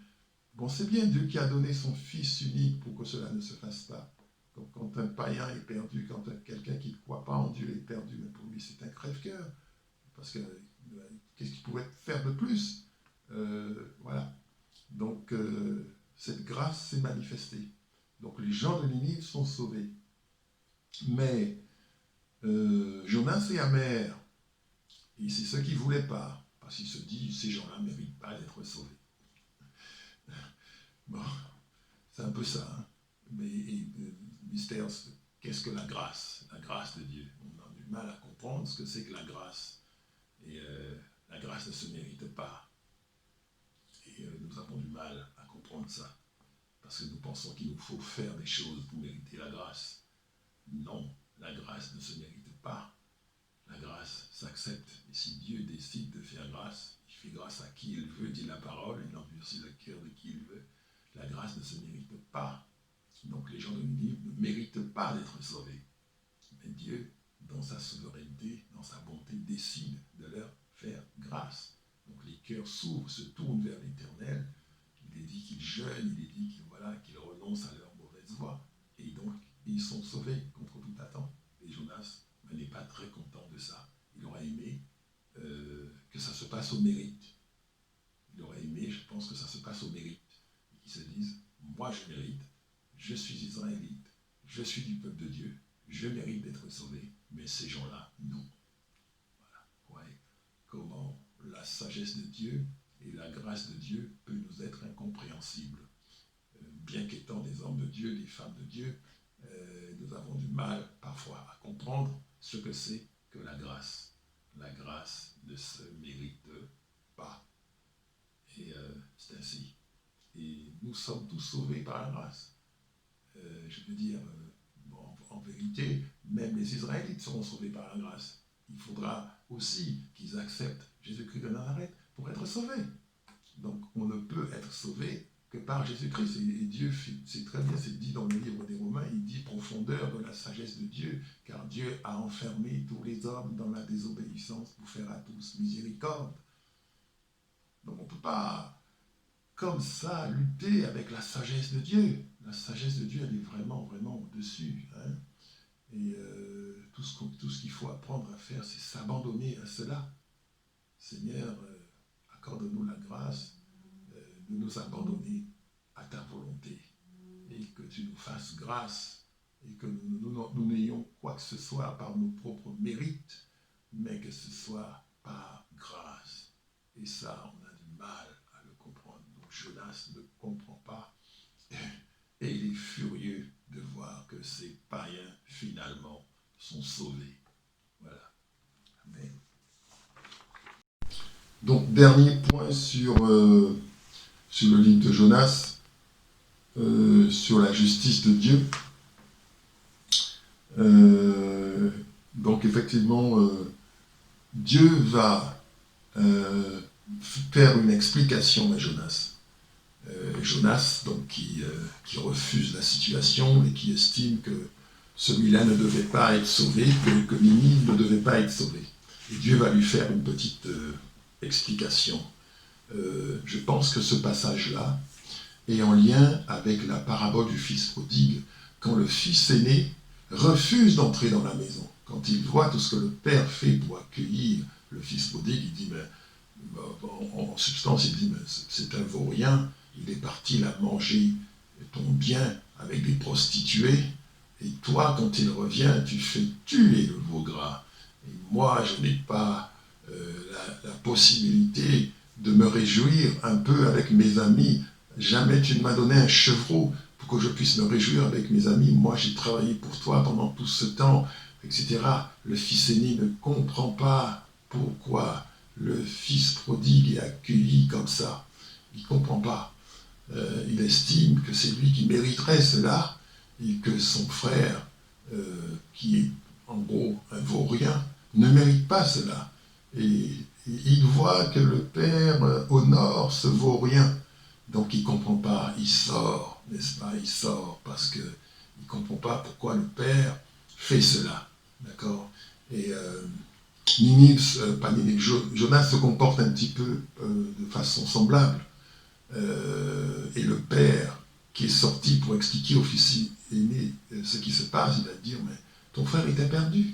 Bon, c'est bien Dieu qui a donné son Fils unique pour que cela ne se fasse pas. Donc quand un païen est perdu, quand quelqu'un qui ne croit pas en Dieu est perdu, pour lui c'est un crève-cœur. Parce que qu'est-ce qu'il pouvait faire de plus? Voilà. Donc cette grâce s'est manifestée. Donc les gens de Ninive sont sauvés. Mais Jonas est amer. Et c'est ce qu'il ne voulait pas. Parce qu'il se dit, ces gens-là ne méritent pas d'être sauvés. Bon, c'est un peu ça. Hein. Mais mystère, qu'est-ce que la grâce? La grâce de Dieu. On a du mal à comprendre ce que c'est que la grâce. Et la grâce ne se mérite pas. Et nous avons du mal à comprendre ça. Parce que nous pensons qu'il nous faut faire des choses pour mériter la grâce. Non, la grâce ne se mérite pas. La grâce s'accepte. Et si Dieu décide de faire grâce, il fait grâce à qui il veut, dit la parole, il endurcit le cœur de qui il veut. La grâce ne se mérite pas. Donc les gens de Ninive ne méritent pas d'être sauvés. Mais Dieu, dans sa souveraineté, dans sa bonté, décide de leur faire grâce. Donc les cœurs s'ouvrent, se tournent vers l'Éternel. Il est dit qu'ils jeûnent, il est dit qu'ils renoncent à leur mauvaise voie. Et donc, ils sont sauvés contre toute attente. Et Jonas n'est pas très content de ça. Il aurait aimé que ça se passe au mérite. Il aurait aimé, je pense, que ça se passe au mérite. Et qu'ils se disent, moi je mérite, je suis israélite, je suis du peuple de Dieu, je mérite d'être sauvé, mais ces gens-là, non. Voilà. Ouais. Comment la sagesse de Dieu et la grâce de Dieu peut nous être incompréhensible. Bien qu'étant des hommes de Dieu, des femmes de Dieu, nous avons du mal parfois à comprendre ce que c'est que la grâce. La grâce ne se mérite pas. Et c'est ainsi. Et nous sommes tous sauvés par la grâce. Je veux dire, en vérité, même les Israélites seront sauvés par la grâce. Il faudra aussi qu'ils acceptent Jésus-Christ de Nazareth pour être sauvés. Donc on ne peut être sauvé que par Jésus-Christ. Et Dieu, c'est très bien, c'est dit dans le livre des Romains, il dit profondeur de la sagesse de Dieu, car Dieu a enfermé tous les hommes dans la désobéissance pour faire à tous miséricorde. Donc on ne peut pas, comme ça, lutter avec la sagesse de Dieu. La sagesse de Dieu, elle est vraiment, vraiment au-dessus. Hein. Et tout ce qu'il faut apprendre à faire, c'est s'abandonner à cela. Seigneur, accorde-nous la grâce de nous abandonner à ta volonté et que tu nous fasses grâce et que nous n'ayons quoi que ce soit par nos propres mérites, mais que ce soit par grâce. Et ça, on a du mal à le comprendre. Donc Jonas ne comprend pas et il est furieux de voir que ces païens, finalement, sont sauvés. Voilà. Amen. Donc, dernier point sur le livre de Jonas, sur la justice de Dieu. Donc, effectivement, Dieu va faire une explication à Jonas. Jonas, donc, qui refuse la situation et qui estime que celui-là ne devait pas être sauvé, que Ninive ne devait pas être sauvé. Et Dieu va lui faire une petite explication. Je pense que ce passage-là est en lien avec la parabole du fils prodigue, quand le fils aîné refuse d'entrer dans la maison. Quand il voit tout ce que le père fait pour accueillir le fils prodigue, il dit, mais, en substance, il dit, mais c'est un vaurien, il est parti là manger ton bien avec des prostituées, et toi, quand il revient, tu fais tuer le veau gras. Et moi, je n'ai pas la possibilité de me réjouir un peu avec mes amis. Jamais tu ne m'as donné un chevreau pour que je puisse me réjouir avec mes amis. Moi, j'ai travaillé pour toi pendant tout ce temps, etc. Le fils aîné ne comprend pas pourquoi le fils prodigue est accueilli comme ça. Il ne comprend pas. Il estime que c'est lui qui mériterait cela et que son frère, qui est en gros un vaurien, ne mérite pas cela. Et il voit que le père honore ce vaurien. Donc il ne comprend pas, il sort, n'est-ce pas? Il sort parce qu'il ne comprend pas pourquoi le père fait cela. D'accord? Et Jonas se comporte un petit peu de façon semblable. Et le père qui est sorti pour expliquer au fils aîné ce qui se passe, il va dire, mais ton frère était perdu.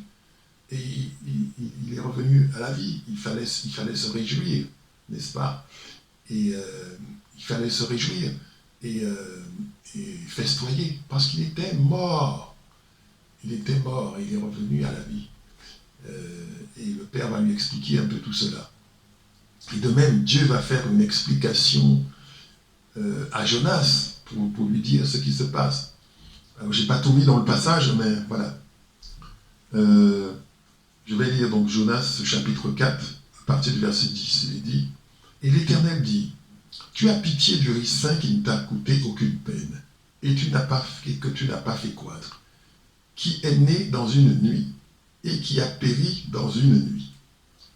Et il est revenu à la vie. Il fallait se réjouir, n'est-ce pas? Et il fallait se réjouir et festoyer, parce qu'il était mort. Il était mort et il est revenu à la vie. Et le Père va lui expliquer un peu tout cela. Et de même, Dieu va faire une explication à Jonas pour lui dire ce qui se passe. Alors, je n'ai pas tout mis dans le passage, mais voilà. Je vais lire donc Jonas, chapitre 4, à partir du verset 10. Il est dit, et l'Éternel dit, tu as pitié du ricin qui ne t'a coûté aucune peine, et que tu n'as pas fait croître, qui est né dans une nuit, et qui a péri dans une nuit.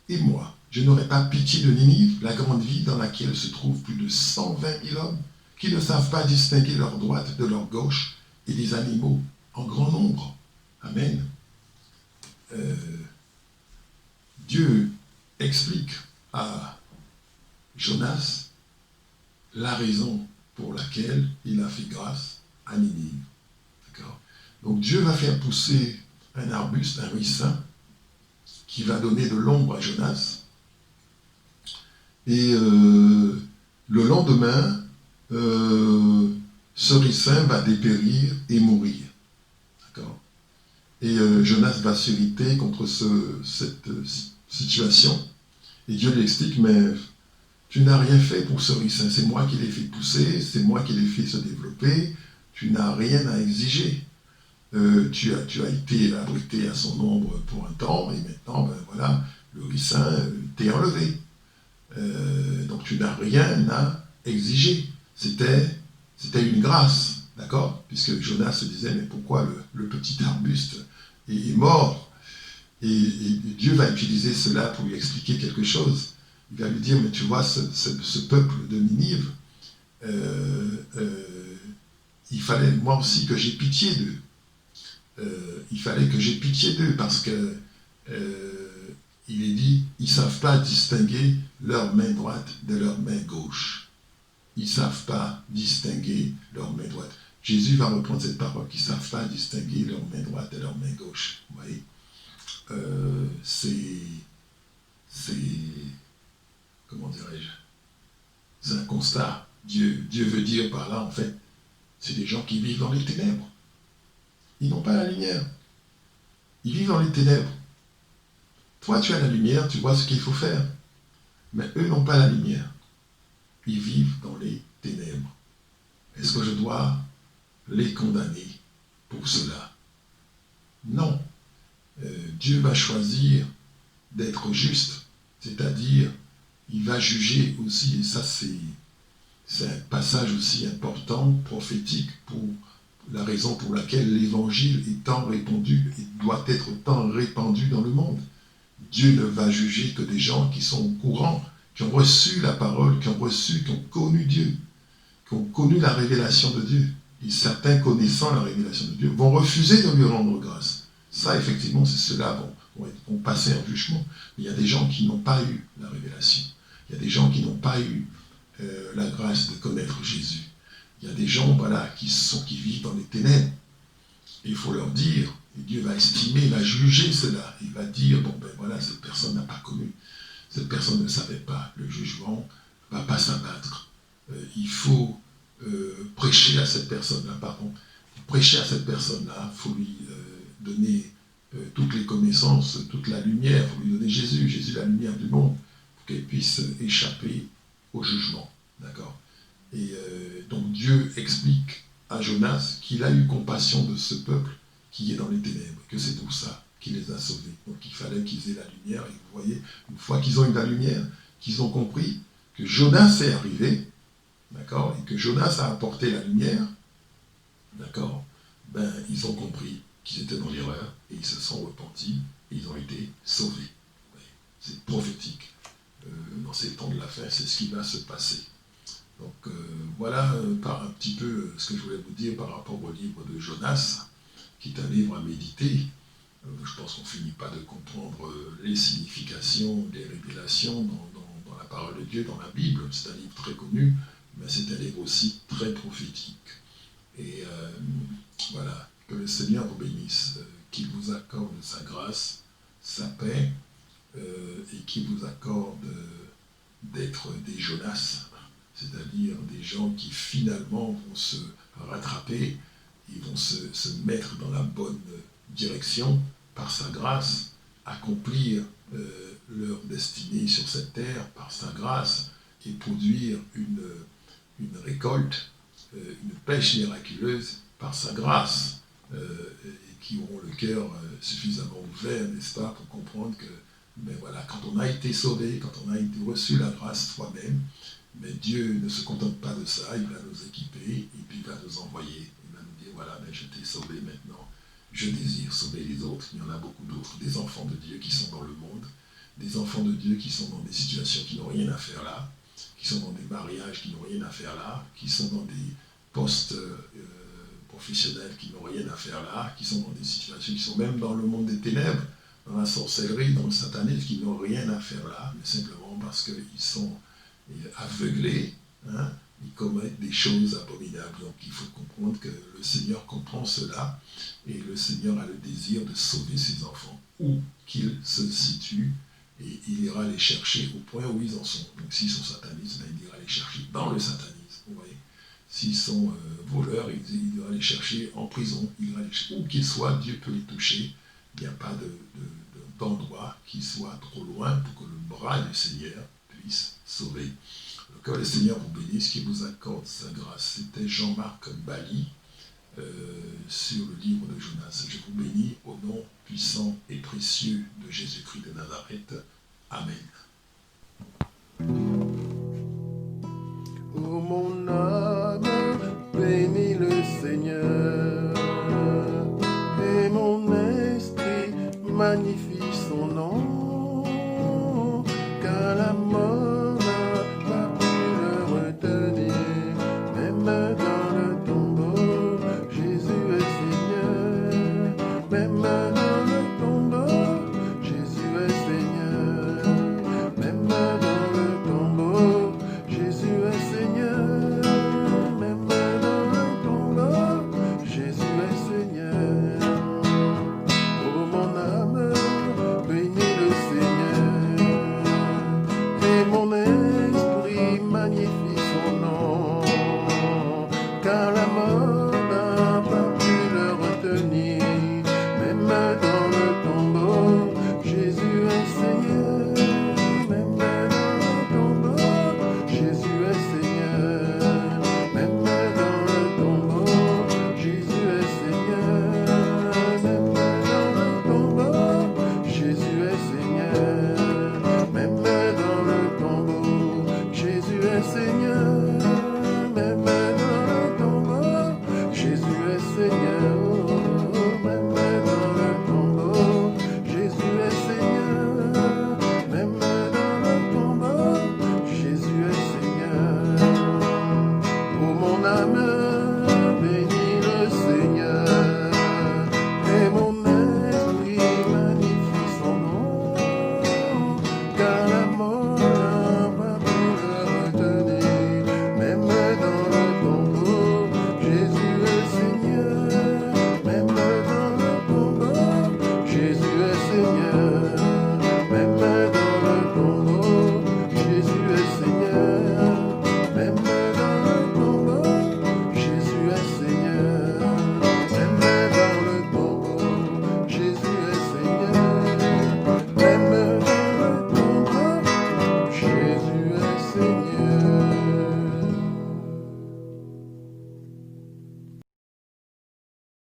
Et moi, je n'aurai pas pitié de Ninive, la grande ville dans laquelle se trouvent plus de 120 000 hommes, qui ne savent pas distinguer leur droite de leur gauche, et des animaux en grand nombre. Amen. Dieu explique à Jonas la raison pour laquelle il a fait grâce à Ninive. D'accord? Donc Dieu va faire pousser un arbuste, un ricin, qui va donner de l'ombre à Jonas. Et le lendemain, ce ricin va dépérir et mourir. D'accord? Et Jonas va s'irriter contre cette situation. Et Dieu lui explique, mais tu n'as rien fait pour ce ricin. C'est moi qui l'ai fait pousser, c'est moi qui l'ai fait se développer. Tu n'as rien à exiger. Tu as été abrité à son ombre pour un temps, et maintenant, ben voilà, le ricin t'est enlevé. Donc tu n'as rien à exiger. C'était une grâce, d'accord? Puisque Jonas se disait, mais pourquoi le petit arbuste est mort? Et Dieu va utiliser cela pour lui expliquer quelque chose. Il va lui dire, mais tu vois, ce peuple de Ninive, il fallait moi aussi que j'ai pitié d'eux. Il fallait que j'ai pitié d'eux parce que il est dit, ils ne savent pas distinguer leur main droite de leur main gauche. Ils ne savent pas distinguer leur main droite. Jésus va reprendre cette parole, qu'ils ne savent pas distinguer leur main droite de leur main gauche. Vous voyez, c'est, comment dirais-je, c'est un constat. Dieu veut dire par là, en fait, c'est des gens qui vivent dans les ténèbres. Ils n'ont pas la lumière. Ils vivent dans les ténèbres. Toi, tu as la lumière, tu vois ce qu'il faut faire. Mais eux n'ont pas la lumière. Ils vivent dans les ténèbres. Est-ce que je dois les condamner pour cela? Non. Dieu va choisir d'être juste. C'est-à-dire, il va juger aussi, et ça c'est un passage aussi important, prophétique, pour la raison pour laquelle l'évangile est tant répandu et doit être tant répandu dans le monde. Dieu ne va juger que des gens qui sont au courant, qui ont reçu la parole, qui ont connu Dieu, qui ont connu la révélation de Dieu. Et certains connaissant la révélation de Dieu vont refuser de lui rendre grâce. Ça, effectivement, c'est ceux-là vont passer en jugement. Mais il y a des gens qui n'ont pas eu la révélation. Il y a des gens qui n'ont pas eu la grâce de connaître Jésus. Il y a des gens, voilà, qui vivent dans les ténèbres. Et il faut leur dire, et Dieu va estimer, il va juger cela. Il va dire, bon ben voilà, cette personne n'a pas connu, cette personne ne savait pas, le jugement ne va pas s'abattre. Il faut prêcher à cette personne-là, prêcher à cette personne-là, il faut lui donner toutes les connaissances, toute la lumière, il faut lui donner Jésus, la lumière du monde, pour qu'elle puisse échapper au jugement. D'accord? Et donc Dieu explique à Jonas qu'il a eu compassion de ce peuple qui est dans les ténèbres, que c'est pour ça qu'il les a sauvés. Donc il fallait qu'ils aient la lumière, et vous voyez, une fois qu'ils ont eu la lumière, qu'ils ont compris que Jonas est arrivé, d'accord, et que Jonas a apporté la lumière, d'accord, ben ils ont compris qu'ils étaient dans l'erreur, et ils se sont repentis, et ils ont été sauvés. C'est prophétique. Dans ces temps de la fin, c'est ce qui va se passer. Donc voilà par un petit peu ce que je voulais vous dire par rapport au livre de Jonas, qui est un livre à méditer. Je pense qu'on ne finit pas de comprendre les significations des révélations dans la parole de Dieu, dans la Bible. C'est un livre très connu, mais c'est un livre aussi très prophétique. Et voilà, que le Seigneur vous bénisse, qu'il vous accorde sa grâce, sa paix, et qu'il vous accorde d'être des Jonas, c'est-à-dire des gens qui finalement vont se rattraper, ils vont se mettre dans la bonne direction par sa grâce, accomplir leur destinée sur cette terre par sa grâce et produire une récolte, une pêche miraculeuse par sa grâce, et qui auront le cœur suffisamment ouvert, n'est-ce pas, pour comprendre que, mais voilà, quand on a été sauvé, quand on a reçu la grâce soi-même, mais Dieu ne se contente pas de ça, il va nous équiper et puis il va nous envoyer. Il va nous dire, voilà, mais je t'ai sauvé maintenant, je désire sauver les autres. Il y en a beaucoup d'autres, des enfants de Dieu qui sont dans le monde, des enfants de Dieu qui sont dans des situations qui n'ont rien à faire là, qui sont dans des mariages qui n'ont rien à faire là, qui sont dans des postes professionnels qui n'ont rien à faire là, qui sont dans des situations qui sont même dans le monde des ténèbres, dans la sorcellerie, dans le satanisme, qui n'ont rien à faire là, mais simplement parce qu'ils sont aveuglés, hein, ils commettent des choses abominables. Donc il faut comprendre que le Seigneur comprend cela, et le Seigneur a le désir de sauver ses enfants, où qu'ils se situent, et il ira les chercher au point où ils en sont. Donc s'ils sont satanistes, il ira les chercher dans le satanisme, vous voyez. S'ils sont voleurs, il ira les chercher en prison, il ira les chercher. Où qu'ils soient, Dieu peut les toucher. Il n'y a pas d'endroit qui soit trop loin pour que le bras du Seigneur puisse sauver. Que le Seigneur vous bénisse, qu'il vous accorde sa grâce. C'était Jean-Marc Bali sur le livre de Jonas. Je vous bénis au nom puissant et précieux de Jésus-Christ de Nazareth. Amen. Oh mon âme, bénis le Seigneur, et mon esprit magnifie son nom, car la mort n'a pas pu le retenir, même dans le tombeau, Jésus est Seigneur, même dans le tombeau, Jésus est Seigneur, même dans le tombeau, Jésus est Seigneur, même dans le tombeau, Jésus est Seigneur. Oh mon âme, bénis le Seigneur, et mon esprit magnifie son nom, car la mort n'a pas pu le retenir, même dans le tombeau, Jésus est Seigneur, même dans le tombeau, Jésus est Seigneur, même dans le tombeau, Jésus est Seigneur, même dans le tombeau, Jésus est Seigneur, même dans le tombeau, Jésus est Seigneur.